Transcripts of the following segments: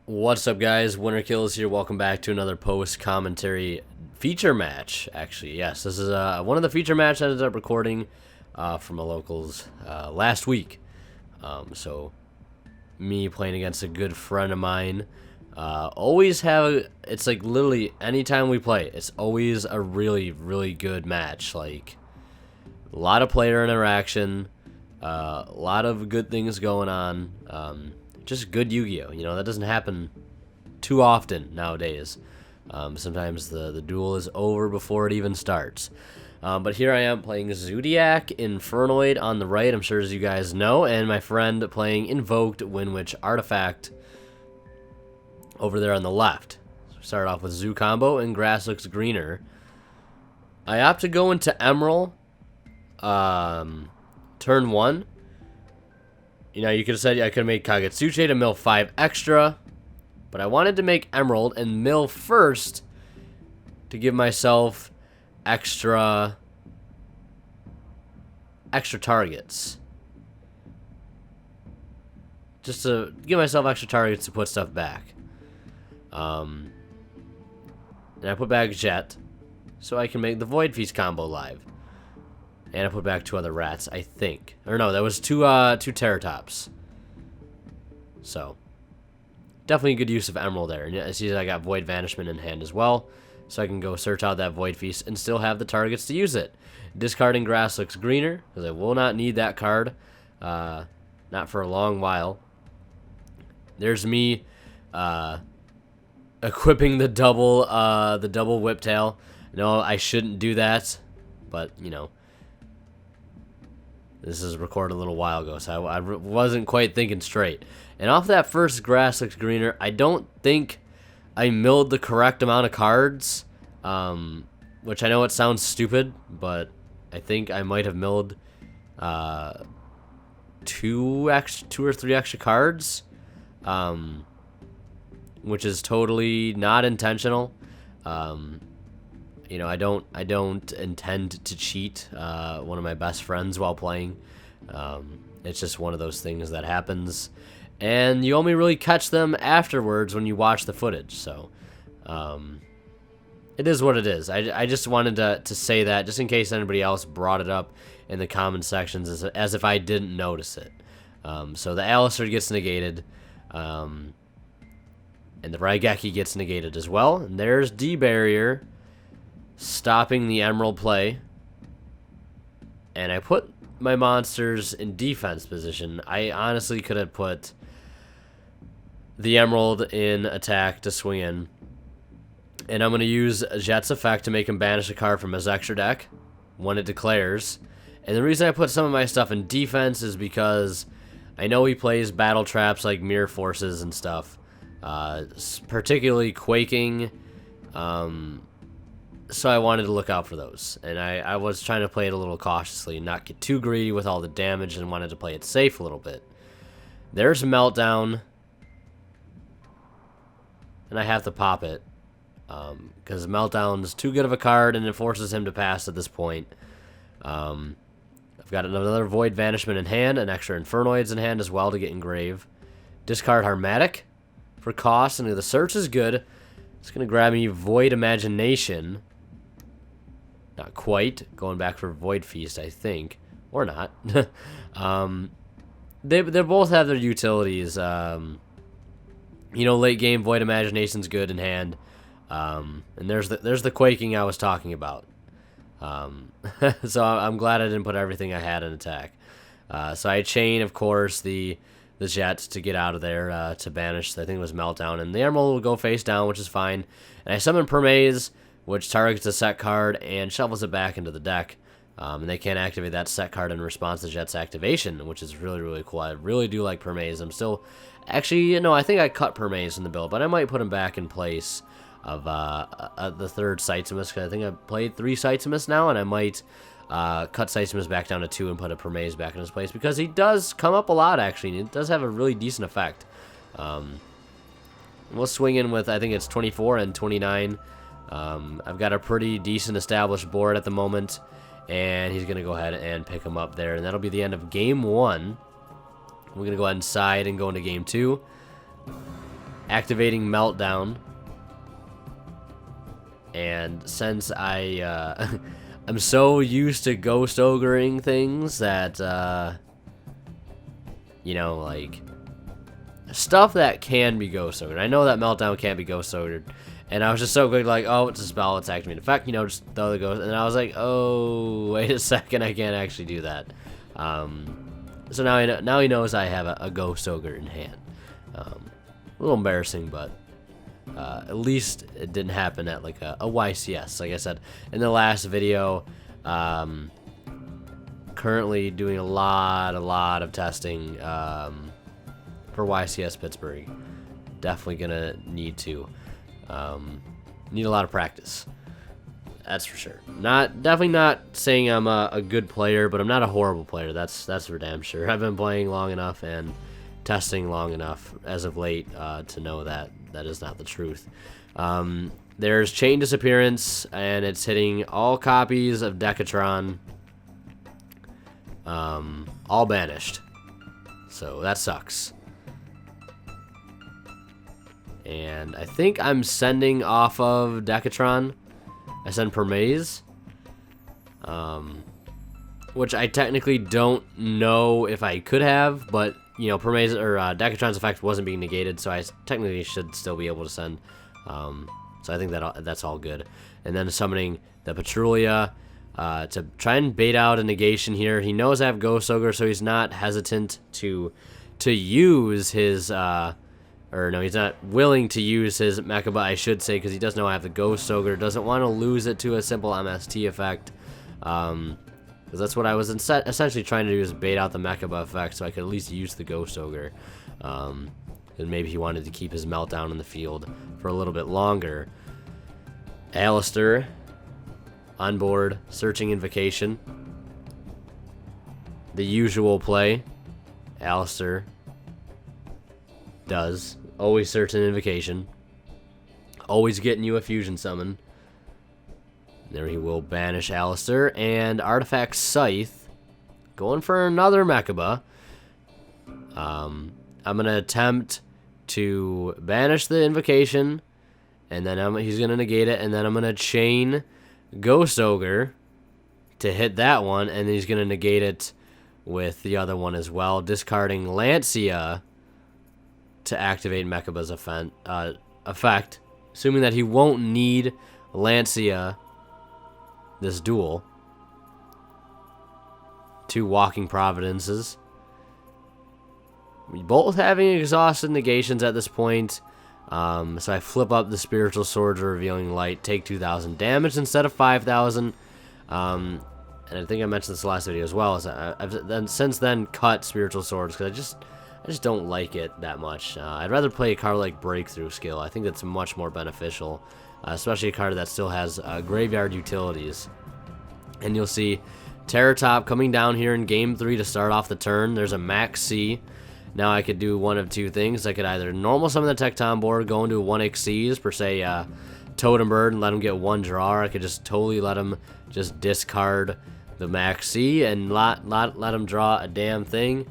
What's up, guys? Winter Kills here. Welcome back to another post-commentary feature match. Actually, yes, this is one of the feature matches I ended up recording from a locals last week. So, me playing against a good friend of mine. It's like literally anytime we play, it's always a really, really good match. Like, a lot of player interaction, a lot of good things going on. Just good Yu-Gi-Oh! You know, that doesn't happen too often nowadays. Sometimes the duel is over before it even starts. But here I am playing Zoodiac, Infernoid on the right, I'm sure as you guys know, and my friend playing Invoked, Witch Artifact over there on the left. So we started off with Zoo combo, and grass looks greener. I opt to go into Emerald turn 1. You know, you could have said I could have made Kagetsuchi to mill 5 extra, but I wanted to make Emerald and mill first to give myself extra targets. Just to give myself extra targets to put stuff back. And I put back Jet so I can make the Void Feast combo live. And I put back 2 other rats, I think. Or no, that was two Terratops. So, definitely a good use of Emerald there. And I see that I got Void Vanishment in hand as well. So I can go search out that Void Feast and still have the targets to use it. Discarding Grass looks greener, because I will not need that card. Not for a long while. There's me equipping the double Whiptail. No, I shouldn't do that. But, you know. This is recorded a little while ago, so I wasn't quite thinking straight. And off that first grass looks greener, I don't think I milled the correct amount of cards, which I know it sounds stupid, but I think I might have milled 2 or 3 extra cards, which is totally not intentional. You know, I don't intend to cheat one of my best friends while playing. It's just one of those things that happens, and you only really catch them afterwards when you watch the footage. So, it is what it is. I just wanted to say that just in case anybody else brought it up in the comment sections as if I didn't notice it. So the Alistair gets negated, and the Raigeki gets negated as well. And there's D-Barrier stopping the Emerald play, and I put my monsters in defense position. I honestly could have put the Emerald in attack to swing in, and I'm going to use Jet's effect to make him banish a card from his extra deck when it declares. And the reason I put some of my stuff in defense is because I know he plays battle traps like Mirror Forces and stuff, particularly Quaking, so I wanted to look out for those, and I was trying to play it a little cautiously and not get too greedy with all the damage, and wanted to play it safe a little bit. There's Meltdown, and I have to pop it, because Meltdown's too good of a card, and it forces him to pass at this point. I've got another Void Vanishment in hand, and extra Infernoids in hand as well to get engrave. Discard Harmatic for cost, and the search is good. It's going to grab me Void Imagination. Not quite. Going back for Void Feast, I think. Or not. They both have their utilities. You know, late game, Void Imagination's good in hand. And there's the Quaking I was talking about. So I'm glad I didn't put everything I had in attack. So I chain, of course, the Jet to get out of there, to banish, I think it was Meltdown. And the Emerald will go face down, which is fine. And I summon Permaze, which targets a set card and shovels it back into the deck. And they can't activate that set card in response to Jet's activation, which is really, really cool. I really do like Permaze. I'm still... Actually, you know, I think I cut Permaze in the build, but I might put him back in place of the third Sitesimus, because I think I've played 3 Sitesimus now, and I might cut Sitesimus back down to 2 and put a Permaze back in his place, because he does come up a lot, actually, and it does have a really decent effect. We'll swing in with, I think it's 24 and 29. I've got a pretty decent established board at the moment, and he's going to go ahead and pick him up there, and that'll be the end of Game 1. We're going to go ahead and side and go into Game 2. activating Meltdown. And since I'm so used to ghost ogring things that, you know, like, stuff that can be ghost ogred. I know that Meltdown can't be ghost ogred. And I was just so good, like, oh, it's a spell, it's activating effect, you know, just throw the ghost. And I was like, oh, wait a second, I can't actually do that. So now he knows I have a ghost ogre in hand. A little embarrassing, but at least it didn't happen at like a YCS. Like I said in the last video, currently doing a lot of testing for YCS Pittsburgh. Definitely gonna need to need a lot of practice. That's for sure. Definitely not saying I'm a good player, but I'm not a horrible player. That's for damn sure. I've been playing long enough and testing long enough as of late to know that that is not the truth. There's Chain Disappearance, and it's hitting all copies of Decatron, all banished. So that sucks. And I think I'm sending off of Decatron. I send Permaze, which I technically don't know if I could have, but you know, Permaze or Decatron's effect wasn't being negated, so I technically should still be able to send. So I think that's all good. And then summoning the Patrulia to try and bait out a negation here. He knows I have Ghost Ogre, so he's not hesitant to use his. Or no, he's not willing to use his Mechaba, I should say, because he does know I have the Ghost Ogre. Doesn't want to lose it to a simple MST effect. Because that's what I was essentially trying to do, is bait out the Mechaba effect so I could at least use the Ghost Ogre. And maybe he wanted to keep his Meltdown in the field for a little bit longer. Alistair on board, searching Invocation. The usual play. Alistair does. Always search an Invocation. Always getting you a fusion summon. There he will banish Alistair. And Artifact Scythe. Going for another Mechaba. I'm going to attempt to banish the Invocation. And then he's going to negate it. And then I'm going to chain Ghost Ogre to hit that one. And then he's going to negate it with the other one as well. Discarding Lancia to activate Mechaba's effect, assuming that he won't need Lancia this duel. 2 Walking Providences. We both having exhausted negations at this point, so I flip up the Spiritual Sword to Revealing Light, take 2,000 damage instead of 5,000. And I think I mentioned this last video as well. Is I've since then cut Spiritual Swords because I just don't like it that much. I'd rather play a card like Breakthrough Skill. I think that's much more beneficial, especially a card that still has graveyard utilities. And you'll see Terror Top coming down here in Game 3 to start off the turn. There's a Max C. Now I could do one of two things. I could either normal summon the Tecton board, go into 1xCs, per se Totem Bird, and let him get 1 draw. Or I could just totally let him just discard the Max C and let him draw a damn thing.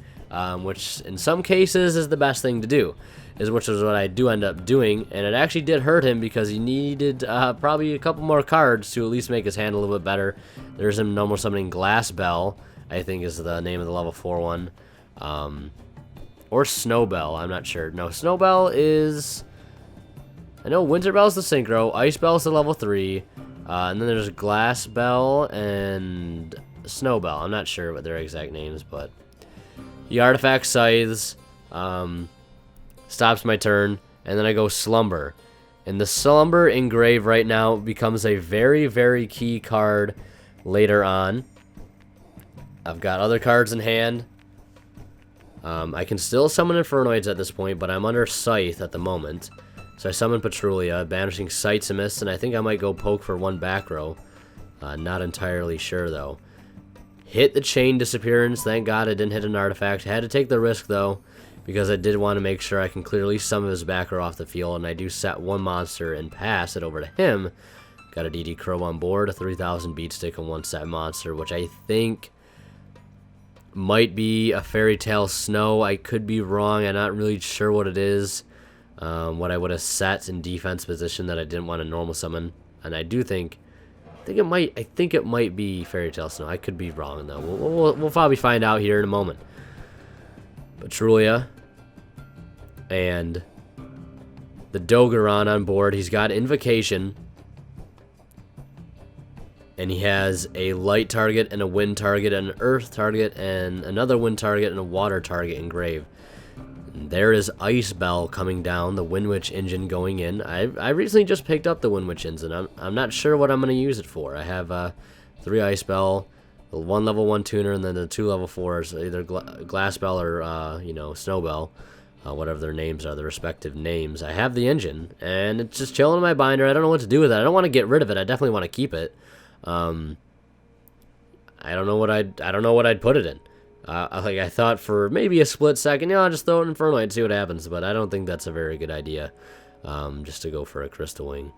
Which in some cases is the best thing to do, which is what I do end up doing, and it actually did hurt him because he needed probably a couple more cards to at least make his hand a little bit better. There's him normal summoning Glass Bell, I think is the name of the level 4 one, or Snowbell, I'm not sure. No, Snowbell is, I know Winter Bell's the Synchro, Ice Bell's the level 3, and then there's Glass Bell and Snowbell. I'm not sure what their exact names, but he Artifact Scythes, stops my turn, and then I go Slumber. And the Slumber Engrave right now becomes a very, very key card later on. I've got other cards in hand. I can still summon Infernoids at this point, but I'm under Scythe at the moment. So I summon Patrulia, banishing Scythe and I think I might go poke for 1 back row. Not entirely sure, though. Hit the Chain Disappearance. Thank God I didn't hit an artifact. Had to take the risk, though, because I did want to make sure I can clearly summon his backer off the field, and I do set 1 monster and pass it over to him. Got a DD Crow on board, a 3,000 beat stick, and 1 set monster, which I think might be a Fairy Tale Snow. I could be wrong. I'm not really sure what it is. what I would have set in defense position that I didn't want to normal summon. And I do think, I think it might be Fairy Tale Snow. I could be wrong though. We'll probably find out here in a moment. Petrulia and the Dogeron on board. He's got Invocation. And he has a light target and a wind target and an earth target and another wind target and a water target engraved. And there is Ice Bell coming down, the Wind Witch engine going in. I recently just picked up the Wind Witch engine. I'm not sure what I'm going to use it for. I have 3 Ice Bell, the 1 level 1 tuner, and then the 2 level 4s, either Glass Bell or, Snow Bell. Whatever their names are, the respective names. I have the engine, and it's just chilling in my binder. I don't know what to do with it. I don't want to get rid of it. I definitely want to keep it. I don't know what I'd put it in. I thought for maybe a split second, I'll just throw it in Infernoid and see what happens. But I don't think that's a very good idea. Just to go for a Crystal Wing.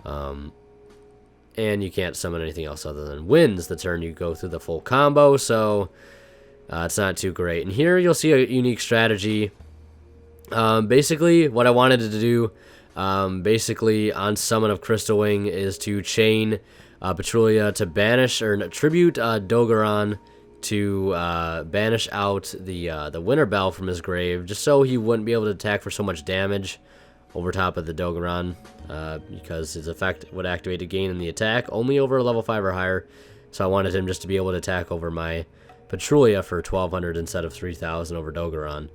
And you can't summon anything else other than Winds the turn you go through the full combo. So it's not too great. And here you'll see a unique strategy. Basically, what I wanted to do, basically on summon of Crystal Wing, is to chain Petrulia to banish or tribute Dogeron to banish out the Winter Bell from his grave, just so he wouldn't be able to attack for so much damage over top of the Dogeron, because his effect would activate a gain in the attack only over a level 5 or higher. So I wanted him just to be able to attack over my Petrulia for 1,200 instead of 3,000 over Dogeron.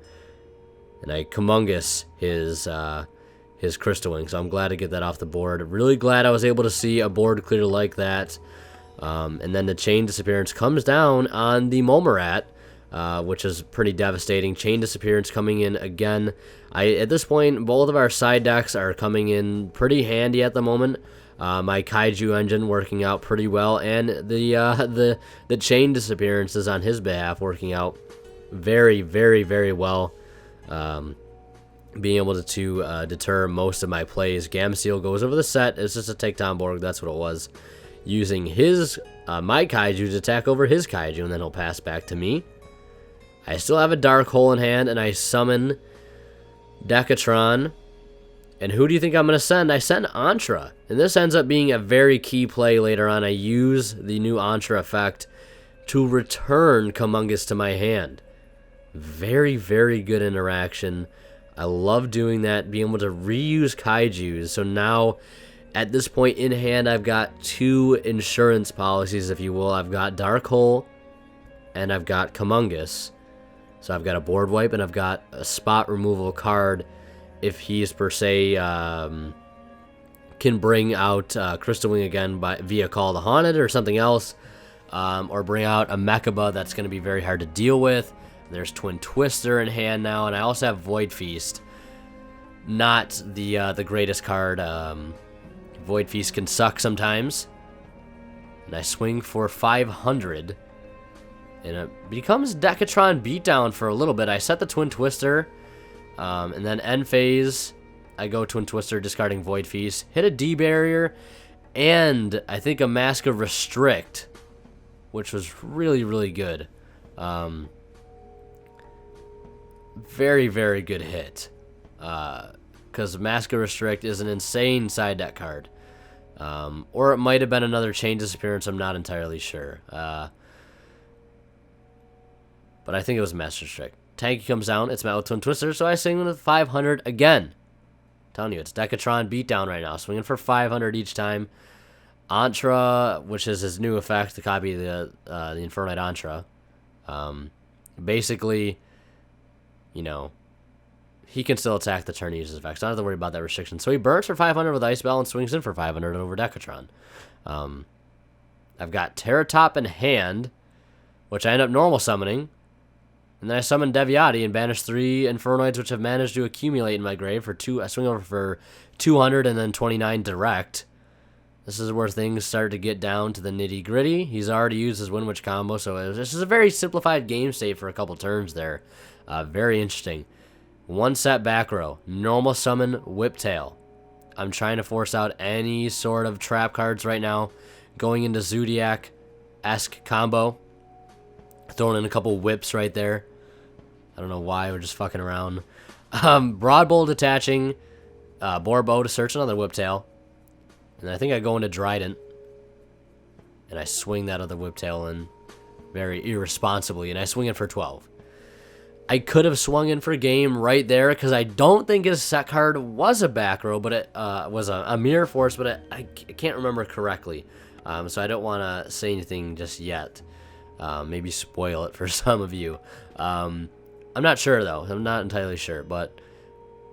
And I Kumungus his Crystal Wing, so I'm glad to get that off the board. Really glad I was able to see a board clear like that. And then the Chain Disappearance comes down on the Momorat, which is pretty devastating. Chain Disappearance coming in again. At this point, both of our side decks are coming in pretty handy at the moment. My Kaiju engine working out pretty well, and the Chain Disappearance is on his behalf working out very, very, very well. Being able to deter most of my plays. Gamsteel goes over the set. It's just a takedown board. That's what it was. Using his my Kaiju to attack over his Kaiju, and then he'll pass back to me. I still have a Dark Hole in hand, and I summon Decatron. And who do you think I'm going to send? I send Antra. And this ends up being a very key play later on. I use the new Antra effect to return Kumungus to my hand. Very, very good interaction. I love doing that, being able to reuse Kaijus. So now, at this point in hand, I've got 2 insurance policies, if you will. I've got Dark Hole, and I've got Kumungus. So I've got a board wipe, and I've got a spot removal card if he's, per se, can bring out Crystal Wing again via Call the Haunted or something else. Or bring out a Mechaba that's going to be very hard to deal with. There's Twin Twister in hand now, and I also have Void Feast. Not the greatest card. Void Feast can suck sometimes. And I swing for 500. And it becomes Decatron Beatdown for a little bit. I set the Twin Twister. And then end phase, I go Twin Twister, discarding Void Feast. Hit a D-Barrier. And I think a Mask of Restrict, which was really, really good. Very, very good hit. Because Mask of Restrict is an insane side deck card. Or it might have been another Chain Disappearance, I'm not entirely sure. But I think it was Mask of Restrict. Tanky comes down, it's met with Twin Twister, so I swing with 500 again. I'm telling you, it's Decatron Beatdown right now, swinging for 500 each time. Antra, which is his new effect, to copy the Infernoid Antra. Basically, he can still attack the turn he uses effects. I don't have to worry about that restriction. So he burns for 500 with Ice Bell and swings in for 500 over Decatron. I've got Terratop in hand, which I end up normal summoning. And then I summon Deviati and banish 3 Infernoids, which have managed to accumulate in my grave for 2. I swing over for 200 and then 29 direct. This is where things start to get down to the nitty-gritty. He's already used his Wind Witch combo, so this is a very simplified game state for a couple turns there. Very interesting. 1 set back row. Normal summon Whiptail. I'm trying to force out any sort of trap cards right now. Going into Zoodiac-esque combo. Throwing in a couple whips right there. I don't know why, we're just fucking around. Broadbolt attaching Borbo to search another Whiptail. And I think I go into Trident. And I swing that other Whiptail in very irresponsibly. And I swing it for 12. I could have swung in for game right there because I don't think his set card was a back row, but it was a Mirror Force, but I can't remember correctly. So I don't want to say anything just yet. Maybe spoil it for some of you. I'm not sure, though. I'm not entirely sure, but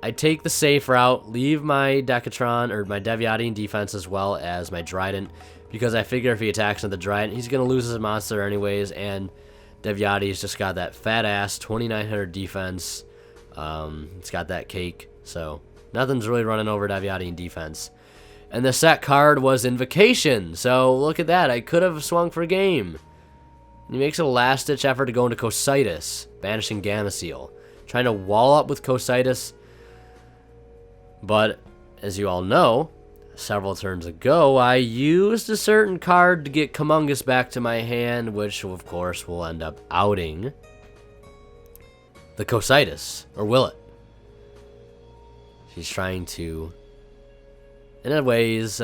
I take the safe route, leave my Decatron or my Deviati in defense as well as my Trident, because I figure if he attacks into the Trident, he's going to lose his monster anyways, and Deviati's just got that fat-ass 2,900 defense. It's got that cake, so nothing's really running over Deviati in defense. And the set card was Invocation, so look at that. I could have swung for game. And he makes a last-ditch effort to go into Cositis, banishing Gamma Seal, trying to wall up with Cositis. But, as you all know, several turns ago, I used a certain card to get Kumungus back to my hand, which, of course, will end up outing the Cositis. Or will it? She's trying to, in a ways,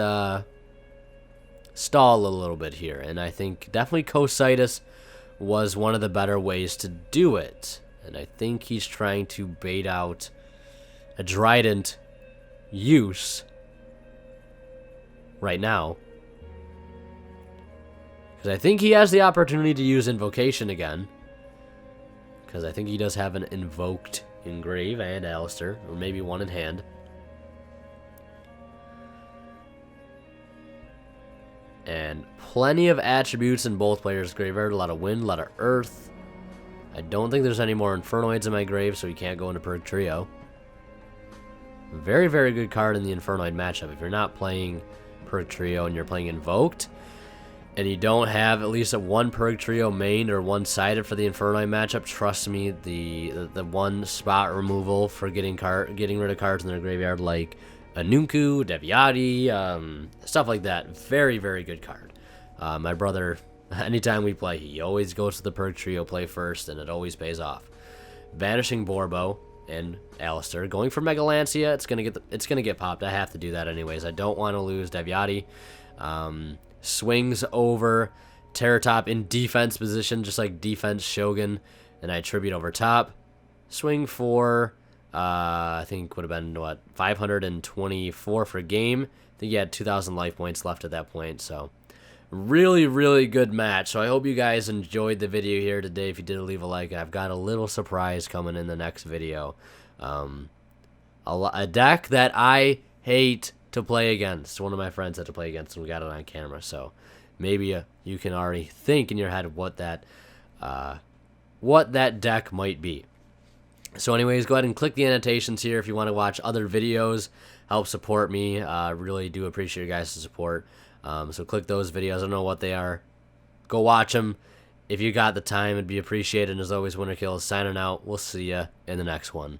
stall a little bit here. And I think definitely Cositis was one of the better ways to do it. And I think he's trying to bait out a Trident use right now, because I think he has the opportunity to use Invocation again, because I think he does have an Invoked in grave and Alistair, or maybe one in hand. And plenty of attributes in both players' graveyard. A lot of wind, a lot of earth. I don't think there's any more Infernoids in my grave, so he can't go into Purg Trio. Very, very good card in the Infernoid matchup. If you're not playing Purg Trio and you're playing Invoked, and you don't have at least a one Purg Trio main or one-sided for the Infernoid matchup, trust me, the one spot removal for getting rid of cards in their graveyard like Anunku, Deviati, stuff like that. Very, very good card. My brother, anytime we play, he always goes to the Purg Trio play first, and it always pays off. Banishing Borbo and Alistair, going for Megalancia. It's gonna get popped. I have to do that anyways. I don't want to lose Deviati. Swings over Terratop in defense position, just like defense Shogun, and I tribute over top. Swing for I think would have been what, 524 for game. I think he had 2,000 life points left at that point. So really, really good match. So I hope you guys enjoyed the video here today. If you did, leave a like. I've got a little surprise coming in the next video. A deck that I hate to play against. One of my friends had to play against, and we got it on camera. So maybe you can already think in your head what that deck might be. So anyways, go ahead and click the annotations here if you want to watch other videos. Help support me. Really do appreciate your guys' support. So click those videos. I don't know what they are. Go watch them. If you got the time, it'd be appreciated. And as always, Winter Kill is signing out. We'll see you in the next one.